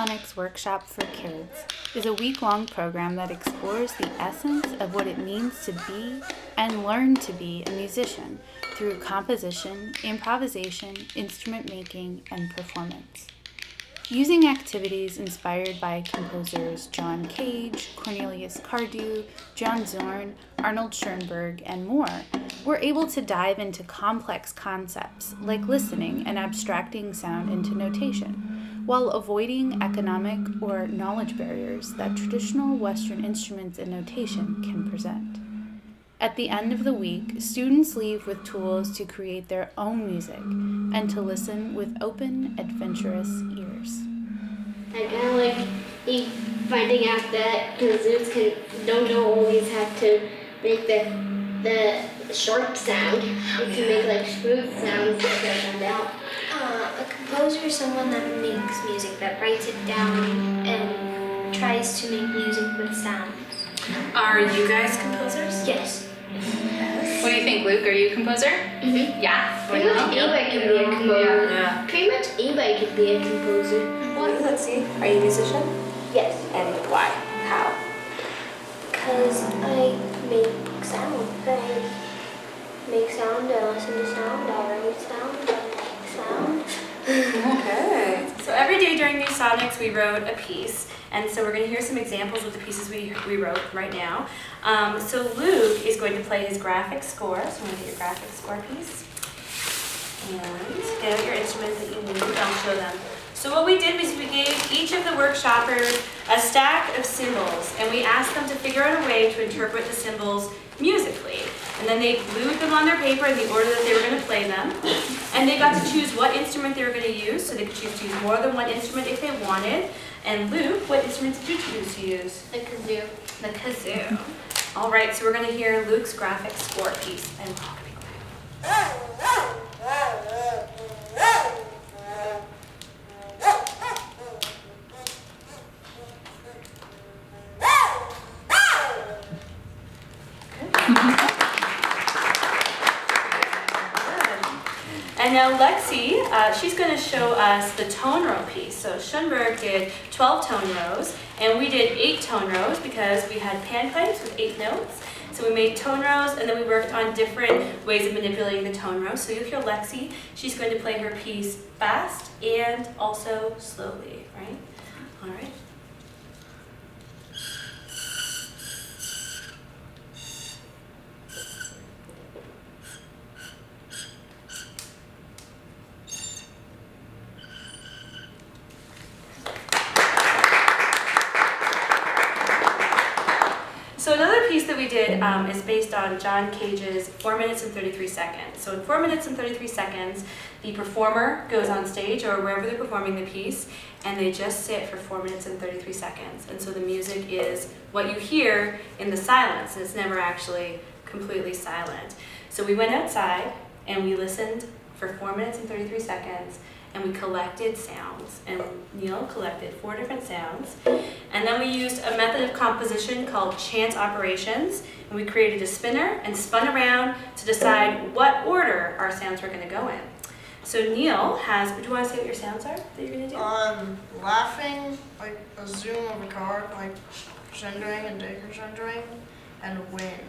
NewSonics Workshop for Kids is a week-long program that explores the essence of what it means to be and learn to be a musician through composition, improvisation, instrument making, and performance. Using activities inspired by composers John Cage, Cornelius Cardew, John Zorn, Arnold Schoenberg, and more, we're able to dive into complex concepts like listening and abstracting sound into notation, while avoiding economic or knowledge barriers that traditional Western instruments and notation can present. At the end of the week, students leave with tools to create their own music and to listen with open, adventurous ears. I kind of like finding out that kazoots don't always have to make the sharp sound. It can make like smooth sounds like I found out. A composer is someone that makes music, that writes it down and tries to make music with sounds. Are you guys composers? Yes. What do you think, Luke? Are you a composer? Mm-hmm. Yeah. Pretty much anybody can be a composer. Yeah. Pretty much anybody can be a composer. Well, let's see. Are you a musician? Yes. And why? How? Because I make sound. I make sound, I listen to sound, I write sound, I make sound. Okay. So every day during NewSonics, we wrote a piece. And so we're going to hear some examples of the pieces we wrote right now. So Luke is going to play his graphic score. So I'm going to get your graphic score piece. And get out your instruments that you need. I'll show them. So what we did was we gave each of the workshoppers a stack of symbols. And we asked them to figure out a way to interpret the symbols musically. And then they glued them on their paper in the order that they were going to play them. And they got to choose what instrument they were going to use. So they could choose to use more than one instrument if they wanted. And Luke, what instrument did you choose to use? The kazoo. The kazoo. All right, so we're going to hear Luke's graphic score piece. And we're all going to be quiet. And now Lexi, she's going to show us the tone row piece. So Schoenberg did 12 tone rows, and we did 8 tone rows because we had panpipes with 8 notes. So we made tone rows, and then we worked on different ways of manipulating the tone rows. So you'll hear Lexi, she's going to play her piece fast and also slowly, right? All right. So another piece that we did is based on John Cage's 4 minutes and 33 seconds. So in 4 minutes and 33 seconds, the performer goes on stage or wherever they're performing the piece, and they just sit for 4 minutes and 33 seconds. And so the music is what you hear in the silence, and it's never actually completely silent. So we went outside and we listened for 4 minutes and 33 seconds, and we collected sounds, and Neil collected 4 different sounds. And then we used a method of composition called chance operations, and we created a spinner and spun around to decide what order our sounds were going to go in. So Neil has, do you want to say what your sounds are that you're going to do? Laughing, like a zoom of a card, like gendering and degendering, and wind.